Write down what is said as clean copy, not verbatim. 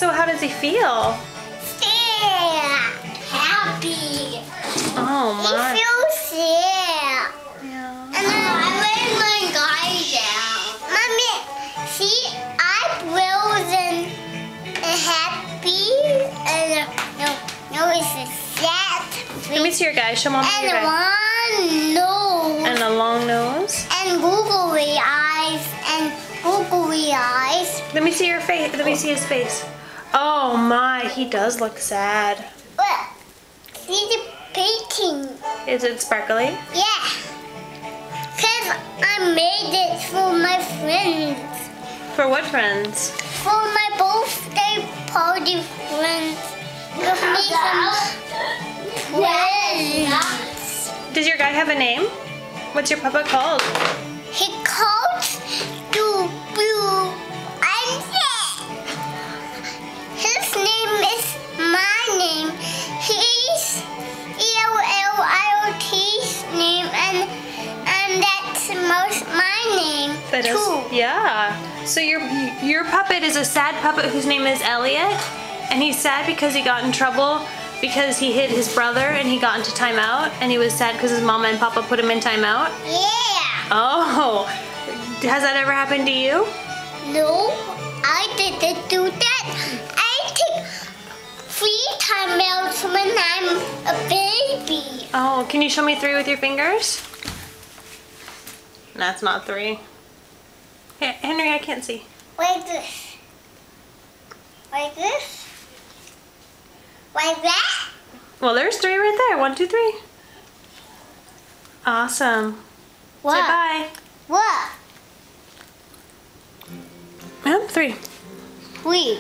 So how does he feel? Sad. Happy. Oh my. He feels sad. Yeah. And then I laid my guy down. Mommy, see, I happy and no, it's a sad. Let me see your guy. Show Mom your guy. And one nose. And a long nose. And googly eyes. And googly eyes. Let me see your face. Let me see his face. Oh my, he does look sad. Look, see the painting. Is it sparkly? Yeah. Because I made it for my friends. For what friends? For my birthday party friends. Give me some presents. Does your guy have a name? What's your puppet called? He calls Blue. His name is my name. He's ELLIOT's name, and that's my name That is, too. yeah. So your puppet is a sad puppet whose name is Elliot, and he's sad because he got in trouble because he hit his brother and he got into timeout, and he was sad because his mama and papa put him in timeout. Yeah. Oh, has that ever happened to you? No, I didn't do that. I take 3 timeouts when I'm a baby. Oh, can you show me 3 with your fingers? That's not 3. Hey, Henry, I can't see. Like this. Like this. Like that. Well, there's 3 right there. 1, 2, 3. Awesome. What? Say bye. What? Yep, 3. 3.